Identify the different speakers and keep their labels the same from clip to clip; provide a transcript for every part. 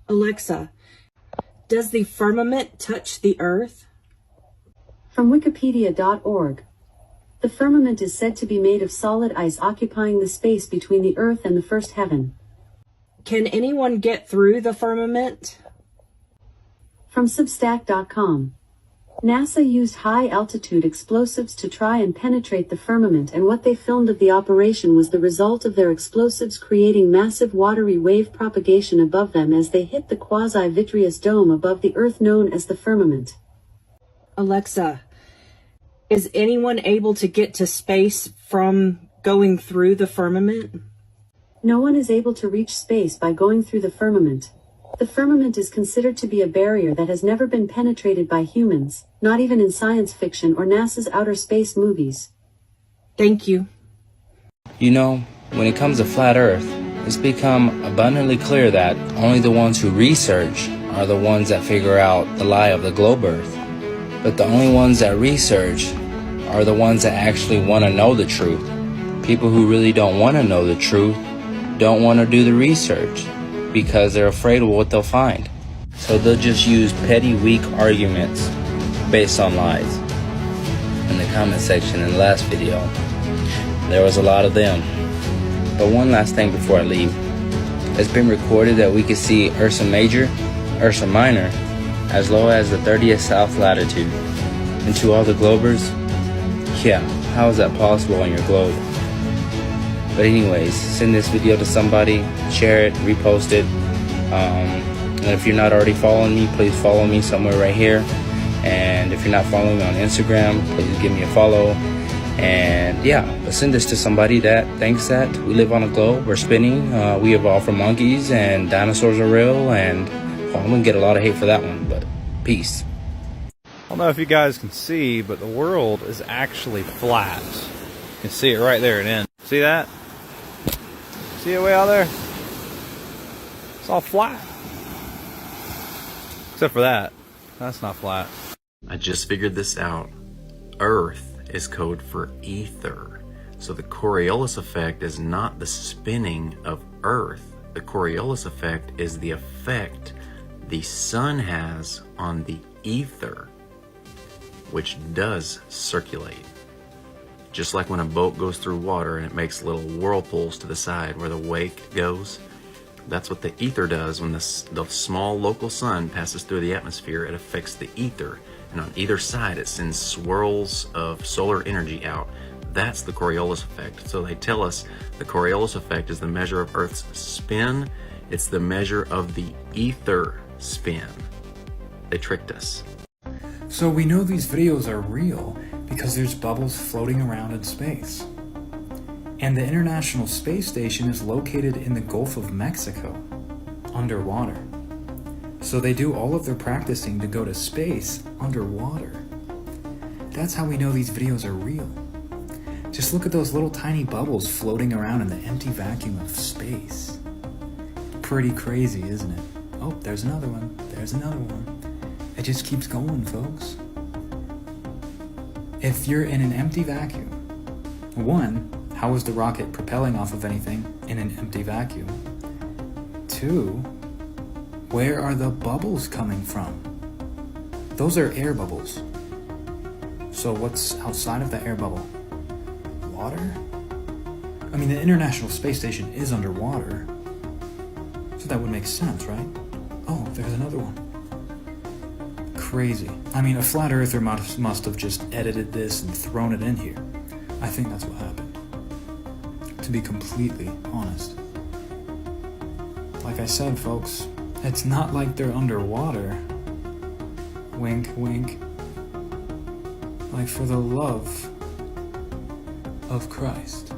Speaker 1: Alexa, does the firmament touch the earth?
Speaker 2: From Wikipedia.org. The firmament is said to be made of solid ice occupying the space between the earth and the first heaven.
Speaker 1: Can anyone get through the firmament?
Speaker 2: From Substack.com. NASA used high-altitude explosives to try and penetrate the firmament, and what they filmed of the operation was the result of their explosives creating massive watery wave propagation above them as they hit the quasi-vitreous dome above the Earth known as the firmament.
Speaker 1: Alexa, is anyone able to get to space from going through the firmament?
Speaker 2: No one is able to reach space by going through the firmament. The firmament is considered to be a barrier that has never been penetrated by humans, not even in science fiction or NASA's outer space movies.
Speaker 1: Thank you.
Speaker 3: You know, when it comes to flat Earth, it's become abundantly clear that only the ones who research are the ones that figure out the lie of the globe Earth. But the only ones that research are the ones that actually want to know the truth. People who really don't want to know the truth don't want to do the research because they're afraid of what they'll find. So they'll just use petty, weak arguments based on lies. In the comment section in the last video, there was a lot of them. But one last thing before I leave. It's been recorded that we could see Ursa Major, Ursa Minor, as low as the 30th south latitude. And to all the globers, yeah, how is that possible on your globe? But anyways, send this video to somebody, share it, repost it. And if you're not already following me, please follow me somewhere right here. And if you're not following me on Instagram, please give me a follow. And yeah, let's send this to somebody that thinks that we live on a globe, we're spinning, we evolved from monkeys, and dinosaurs are real. And well, I'm gonna get a lot of hate for that one, but peace.
Speaker 4: I don't know if you guys can see, but the world is actually flat. You can see it right there at end. See that? See it way out there? It's all flat. Except for that. That's not flat.
Speaker 5: I just figured this out. Earth is code for ether. So the Coriolis effect is not the spinning of Earth. The Coriolis effect is the effect the sun has on the ether, which does circulate. Just like when a boat goes through water and it makes little whirlpools to the side where the wake goes, that's what the ether does. When the small local sun passes through the atmosphere, it affects the ether, and on either side it sends swirls of solar energy out. That's the Coriolis effect. So they tell us the Coriolis effect is the measure of Earth's spin. It's the measure of the ether spin. They tricked us.
Speaker 6: So we know these videos are real because there's bubbles floating around in space. And the International Space Station is located in the Gulf of Mexico, underwater. So they do all of their practicing to go to space underwater. That's how we know these videos are real. Just look at those little tiny bubbles floating around in the empty vacuum of space. Pretty crazy, isn't it? Oh, there's another one. There's another one. It just keeps going, folks. If you're in an empty vacuum, one, how is the rocket propelling off of anything in an empty vacuum? Two, where are the bubbles coming from? Those are air bubbles. So what's outside of the air bubble? Water? I mean, the International Space Station is underwater, so that would make sense, right? Oh, there's another one. Crazy. I mean, a flat earther must have just edited this and thrown it in here. I think that's what happened, to be completely honest. Like I said, folks, it's not like they're underwater. Wink, wink. Like, for the love of Christ.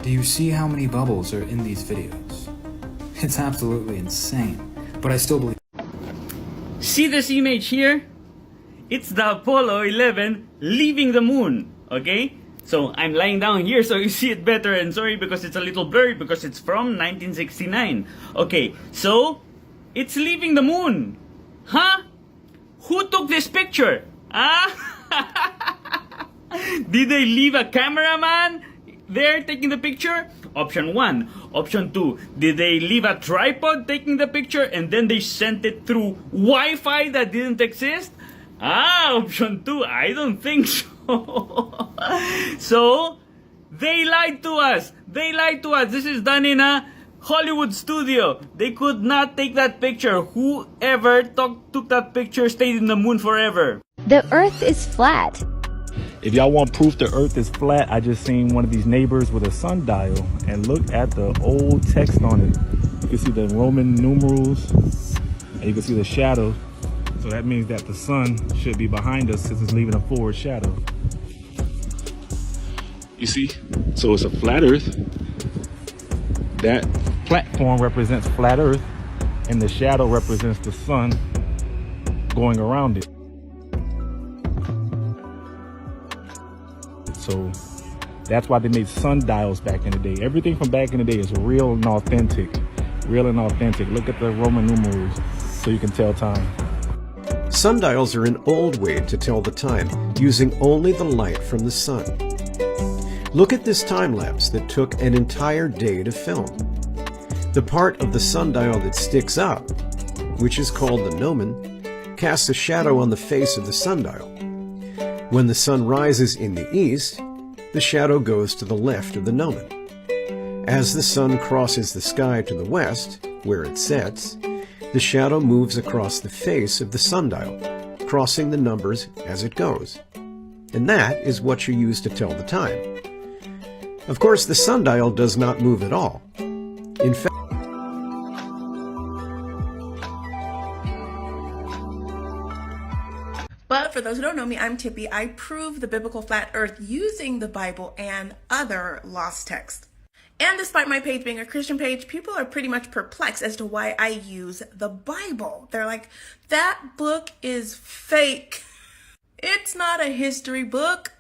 Speaker 6: Do you see how many bubbles are in these videos? It's absolutely insane, but I still believe.
Speaker 7: See this image here? It's the Apollo 11 leaving the moon, okay? So I'm lying down here so you see it better, and sorry because it's a little blurry because it's from 1969. Okay, so it's leaving the moon. Huh? Who took this picture? Ah? Did they leave a cameraman there taking the picture? Option 1. Option 2. Did they leave a tripod taking the picture and then they sent it through Wi-Fi that didn't exist? Option 2. I don't think so. So, they lied to us. They lied to us. This is done in a Hollywood studio. They could not take that picture. Whoever took that picture stayed in the moon forever.
Speaker 8: The Earth is flat.
Speaker 9: If y'all want proof the Earth is flat, I just seen one of these neighbors with a sundial, and look at the old text on it. You can see the Roman numerals, and you can see the shadow. So that means that the sun should be behind us since it's leaving a forward shadow. You see? So it's a flat Earth. That platform represents flat Earth, and the shadow represents the sun going around it. So that's why they made sundials back in the day. Everything from back in the day is real and authentic. Real and authentic. Look at the Roman numerals so you can tell time.
Speaker 10: Sundials are an old way to tell the time, using only the light from the sun. Look at this time lapse that took an entire day to film. The part of the sundial that sticks up, which is called the gnomon, casts a shadow on the face of the sundial. When the sun rises in the east, the shadow goes to the left of the gnomon. As the sun crosses the sky to the west, where it sets, the shadow moves across the face of the sundial, crossing the numbers as it goes. And that is what you use to tell the time. Of course, the sundial does not move at all. In fact,
Speaker 11: but for those who don't know me, I'm Tippy. I prove the biblical flat earth using the Bible and other lost texts. And despite my page being a Christian page, people are pretty much perplexed as to why I use the Bible. They're like, that book is fake. It's not a history book.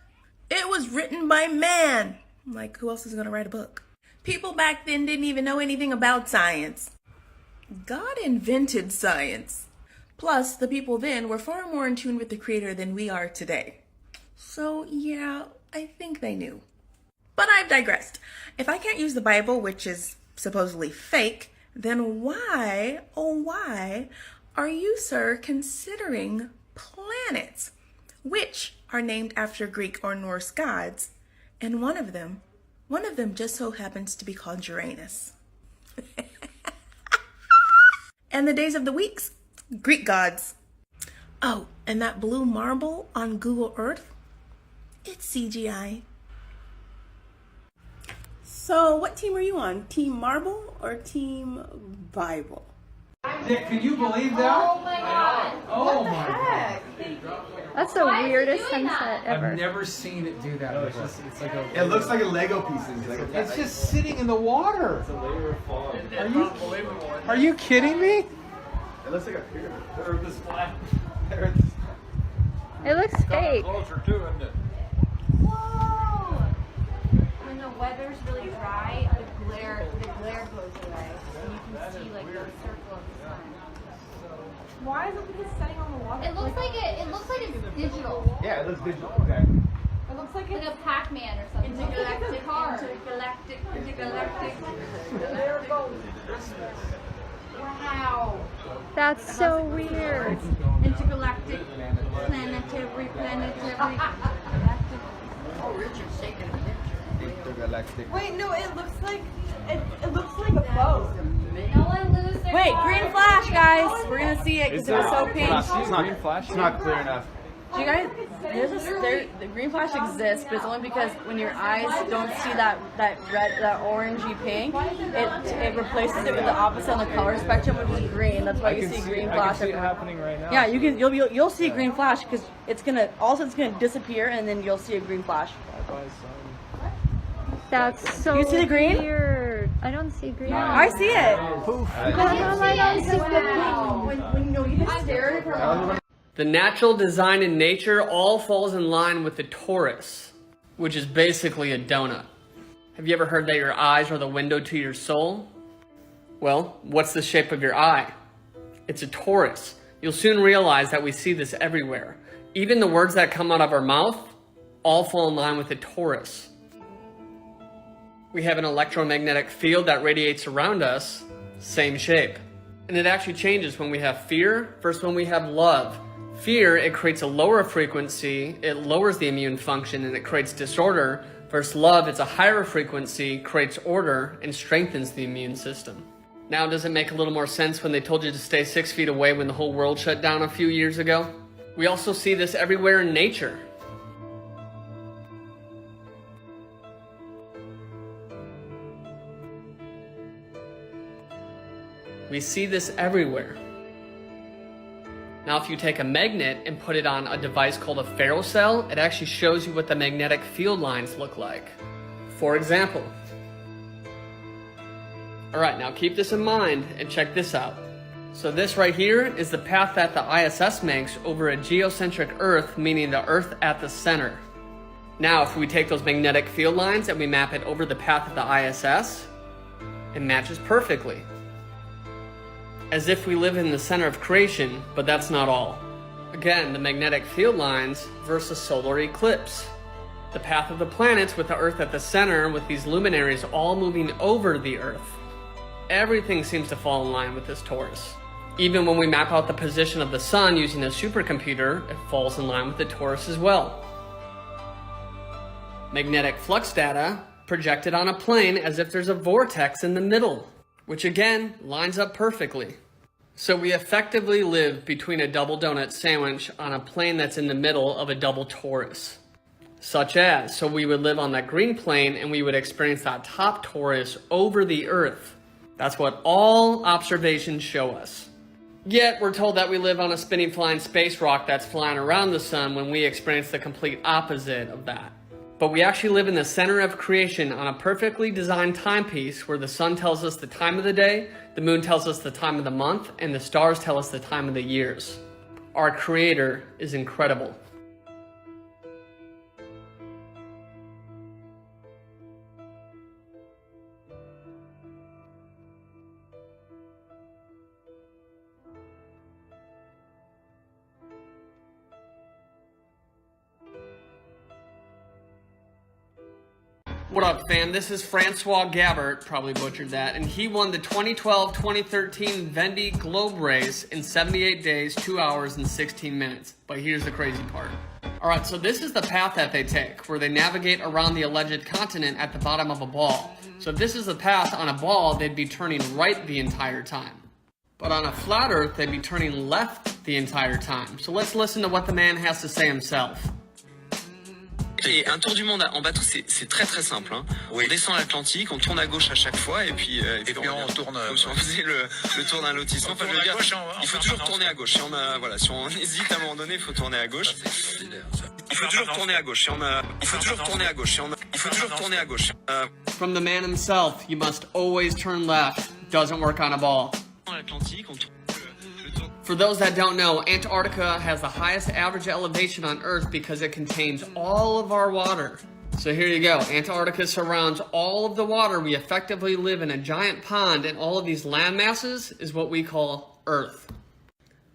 Speaker 11: It was written by man. I'm like, who else is going to write a book? People back then didn't even know anything about science. God invented science. Plus, the people then were far more in tune with the Creator than we are today. So yeah, I think they knew. But I've digressed. If I can't use the Bible, which is supposedly fake, then why, oh why, are you, sir, considering planets, which are named after Greek or Norse gods, and one of them just so happens to be called Uranus. And the days of the weeks, Greek gods. Oh, and that blue marble on Google Earth, it's CGI. So what team are you on? Team Marble or Team Bible?
Speaker 12: Nick, can you believe that?
Speaker 13: Oh my god.
Speaker 12: Oh my god.
Speaker 13: That's the weirdest sunset ever.
Speaker 12: I've never seen it do that before.
Speaker 14: It's like it looks like a Lego pieces.
Speaker 12: It's just sitting in the water. It's a layer of fog. Are you kidding me?
Speaker 14: It looks like a pyramid.
Speaker 12: The Earth is flat.
Speaker 13: It looks fake.
Speaker 12: Closer too, isn't it?
Speaker 13: Whoa! When the weather's really dry, the glare goes away, and you can see like the circle of the sun.
Speaker 11: Why is it setting on the water?
Speaker 13: It looks like it's digital.
Speaker 14: Yeah, it looks digital. Okay.
Speaker 11: It looks like
Speaker 13: Like a Pac-Man or something. Intergalactic car. Intergalactic. There it goes. Wow. That's so weird. Intergalactic, planetary.
Speaker 11: Oh, Richard's taking a picture.
Speaker 14: Intergalactic.
Speaker 11: Wait, no, it looks like a boat.
Speaker 13: No one lose their
Speaker 11: Wait,
Speaker 13: car.
Speaker 11: green flash, guys. We're gonna see it because it was so pink.
Speaker 14: It's not clear enough.
Speaker 11: Do you guys? The green flash exists, but it's only because when your eyes don't see that red, that orangey pink, it replaces it with the opposite on the color spectrum, which is green. That's why you see green flash.
Speaker 12: I can see it happening right now.
Speaker 11: Yeah, you'll see a green flash because it's gonna disappear and then you'll see a green flash.
Speaker 13: That's so
Speaker 11: You see the green?
Speaker 13: weird. I don't see green.
Speaker 11: I see it.
Speaker 13: I don't see the
Speaker 11: When you just stare at it.
Speaker 15: The natural design in nature all falls in line with the torus, which is basically a donut. Have you ever heard that your eyes are the window to your soul? Well, what's the shape of your eye? It's a torus. You'll soon realize that we see this everywhere. Even the words that come out of our mouth all fall in line with the torus. We have an electromagnetic field that radiates around us, same shape. And it actually changes when we have fear versus when we have love. Fear, it creates a lower frequency, it lowers the immune function, and it creates disorder. Versus love, it's a higher frequency, creates order, and strengthens the immune system. Now, does it make a little more sense when they told you to stay 6 feet away when the whole world shut down a few years ago? We also see this everywhere in nature. We see this everywhere. Now, if you take a magnet and put it on a device called a ferrocell, it actually shows you what the magnetic field lines look like. For example. Alright, now keep this in mind and check this out. So this right here is the path that the ISS makes over a geocentric Earth, meaning the Earth at the center. Now, if we take those magnetic field lines and we map it over the path of the ISS, it matches perfectly. As if we live in the center of creation, but that's not all. Again, the magnetic field lines versus solar eclipse. The path of the planets with the Earth at the center with these luminaries all moving over the Earth. Everything seems to fall in line with this torus. Even when we map out the position of the Sun using a supercomputer, it falls in line with the torus as well. Magnetic flux data projected on a plane as if there's a vortex in the middle, which again lines up perfectly. So we effectively live between a double donut sandwich on a plane that's in the middle of a double torus. Such as, so we would live on that green plane and we would experience that top torus over the Earth. That's what all observations show us. Yet we're told that we live on a spinning flying space rock that's flying around the sun when we experience the complete opposite of that. But we actually live in the center of creation on a perfectly designed timepiece where the sun tells us the time of the day, the moon tells us the time of the month, and the stars tell us the time of the years. Our Creator is incredible. What up, fam? This is Francois Gabert, probably butchered that, and he won the 2012-2013 Vendée Globe Race in 78 days, 2 hours, and 16 minutes. But here's the crazy part. Alright, so this is the path that they take, where they navigate around the alleged continent at the bottom of a ball. So if this is the path on a ball, they'd be turning right the entire time. But on a flat Earth, they'd be turning left the entire time. So let's listen to what the man has to say himself.
Speaker 16: Et un tour du monde en bateau, c'est très très simple. Hein. Oui. On descend l'Atlantique, on tourne à gauche à chaque fois, et puis on tourne. Comme si on faisait le tour d'un lotissement. Enfin, je veux dire, il faut toujours tourner à gauche. Si on hésite à un moment donné, il faut tourner à gauche. Il faut toujours tourner à gauche. Il faut toujours tourner à gauche. Il faut toujours tourner à gauche.
Speaker 15: From the man himself, you must always turn left. Doesn't work on a ball.
Speaker 16: L'Atlantique, on tourne.
Speaker 15: For those that don't know, Antarctica has the highest average elevation on Earth because it contains all of our water. So here you go. Antarctica surrounds all of the water. We effectively live in a giant pond, and all of these land masses is what we call Earth.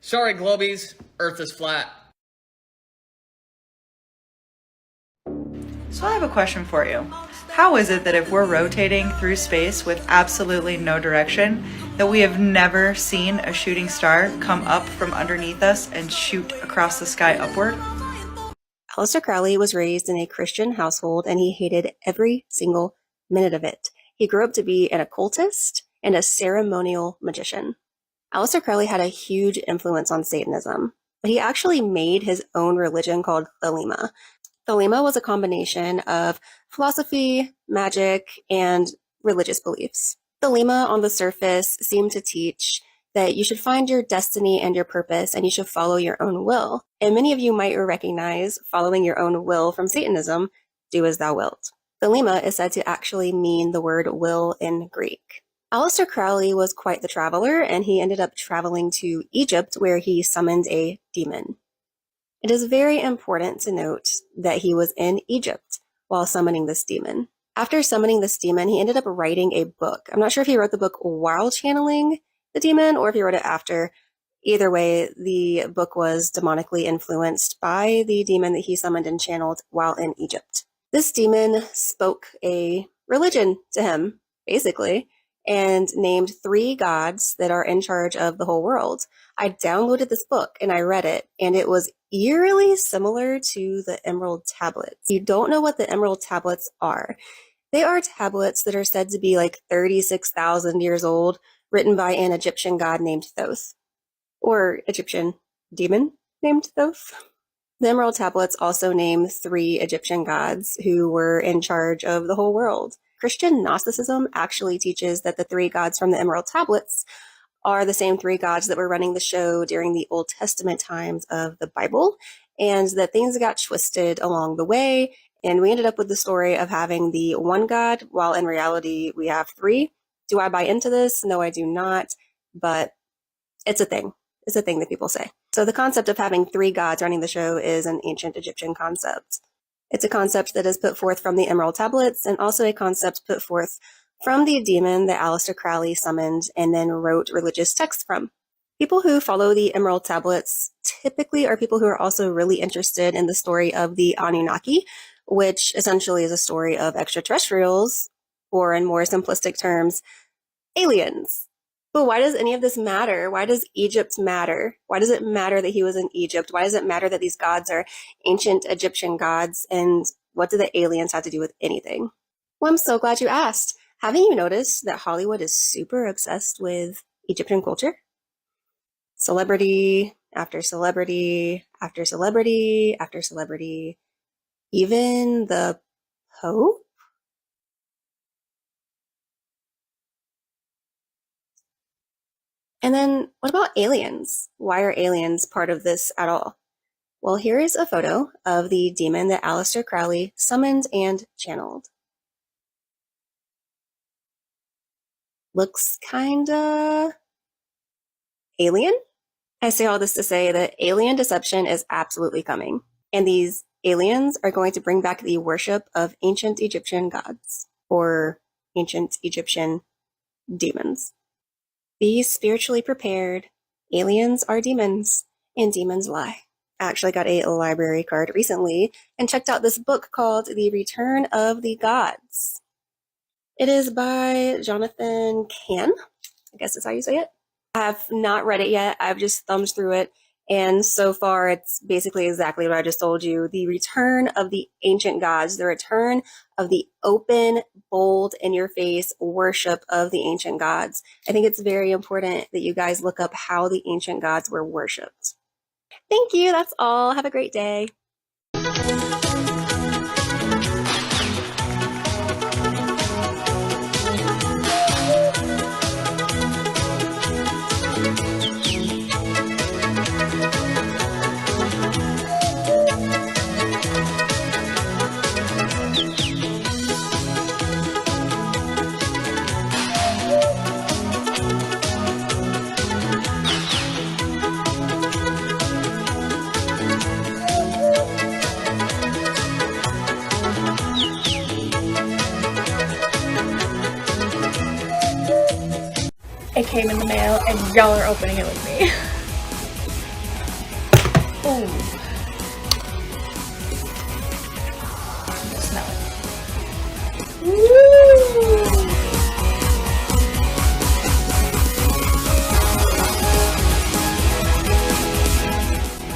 Speaker 15: Sorry, Globies, Earth is flat.
Speaker 17: So I have a question for you. How is it that if we're rotating through space with absolutely no direction, that we have never seen a shooting star come up from underneath us and shoot across the sky upward?
Speaker 18: Aleister Crowley was raised in a Christian household and he hated every single minute of it. He grew up to be an occultist and a ceremonial magician. Aleister Crowley had a huge influence on Satanism, but he actually made his own religion called Thelema. Thelema was a combination of philosophy, magic, and religious beliefs. Thelema on the surface seemed to teach that you should find your destiny and your purpose and you should follow your own will. And many of you might recognize following your own will from Satanism, do as thou wilt. Thelema is said to actually mean the word will in Greek. Aleister Crowley was quite the traveler, and he ended up traveling to Egypt where he summoned a demon. It is very important to note that he was in Egypt while summoning this demon. After summoning this demon, he ended up writing a book. I'm not sure if he wrote the book while channeling the demon or if he wrote it after. Either way, the book was demonically influenced by the demon that he summoned and channeled while in Egypt. This demon spoke a religion to him, basically, and named 3 gods that are in charge of the whole world. I downloaded this book and I read it, and it was eerily similar to the Emerald Tablets. You don't know what the Emerald Tablets are. They are tablets that are said to be like 36,000 years old, written by an Egyptian god named Thoth, or Egyptian demon named Thoth. The Emerald Tablets also name 3 Egyptian gods who were in charge of the whole world. Christian Gnosticism actually teaches that the 3 gods from the Emerald Tablets are the same 3 gods that were running the show during the Old Testament times of the Bible, and that things got twisted along the way, and we ended up with the story of having the 1 god, while in reality we have 3. Do I buy into this? No, I do not, but it's a thing. It's a thing that people say. So the concept of having 3 gods running the show is an ancient Egyptian concept. It's a concept that is put forth from the Emerald Tablets, and also a concept put forth from the demon that Aleister Crowley summoned and then wrote religious texts from. People who follow the Emerald Tablets typically are people who are also really interested in the story of the Anunnaki, which essentially is a story of extraterrestrials, or in more simplistic terms, aliens. But why does any of this matter? Why does Egypt matter? Why does it matter that he was in Egypt? Why does it matter that these gods are ancient Egyptian gods? And what do the aliens have to do with anything? Well, I'm so glad you asked. Haven't you noticed that Hollywood is super obsessed with Egyptian culture? Celebrity after celebrity after celebrity after celebrity. Even the Pope? And then what about aliens? Why are aliens part of this at all? Well, here is a photo of the demon that Aleister Crowley summoned and channeled. Looks kinda alien? I say all this to say that alien deception is absolutely coming. And these aliens are going to bring back the worship of ancient Egyptian gods, or ancient Egyptian demons. Be spiritually prepared. Aliens are demons, and demons lie. I actually got a library card recently and checked out this book called The Return of the Gods. It is by Jonathan Cahn. I guess that's how you say it. I have not read it yet. I've just thumbed through it. And so far, it's basically exactly what I just told you. The return of the ancient gods, the return of the open, bold, in-your-face worship of the ancient gods. I think it's very important that you guys look up how the ancient gods were worshipped. Thank you. That's all. Have a great day.
Speaker 19: It came in the mail and y'all are opening it with me. Ooh. Smell it. Woo!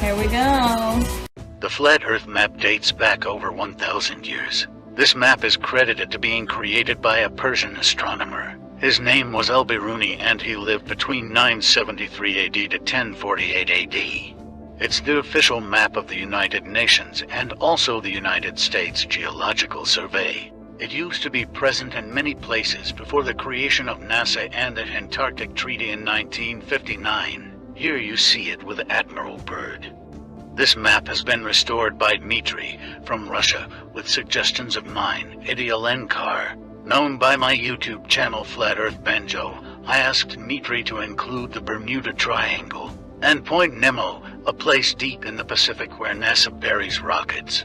Speaker 19: Here we go.
Speaker 20: The Flat Earth map dates back over 1,000 years. This map is credited to being created by a Persian astronomer. His name was Al-Biruni, and he lived between 973 AD to 1048 AD. It's the official map of the United Nations and also the United States Geological Survey. It used to be present in many places before the creation of NASA and the Antarctic Treaty in 1959. Here you see it with Admiral Byrd. This map has been restored by Dmitry from Russia with suggestions of mine, Idialenkar. Known by my YouTube channel Flat Earth Banjo, I asked Dmitry to include the Bermuda Triangle and Point Nemo, a place deep in the Pacific where NASA buries rockets.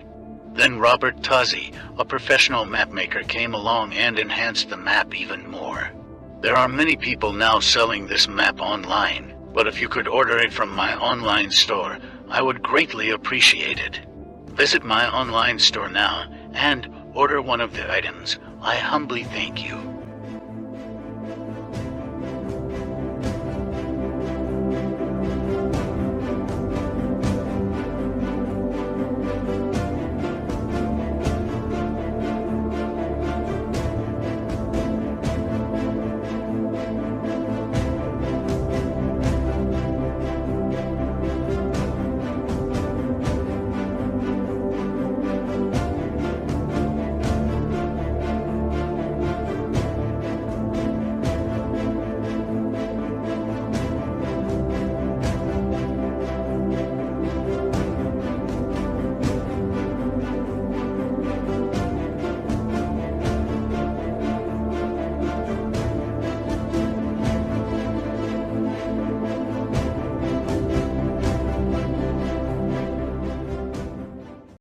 Speaker 20: Then Robert Tozzi, a professional mapmaker, came along and enhanced the map even more. There are many people now selling this map online, but if you could order it from my online store, I would greatly appreciate it. Visit my online store now and order one of the items. I humbly thank you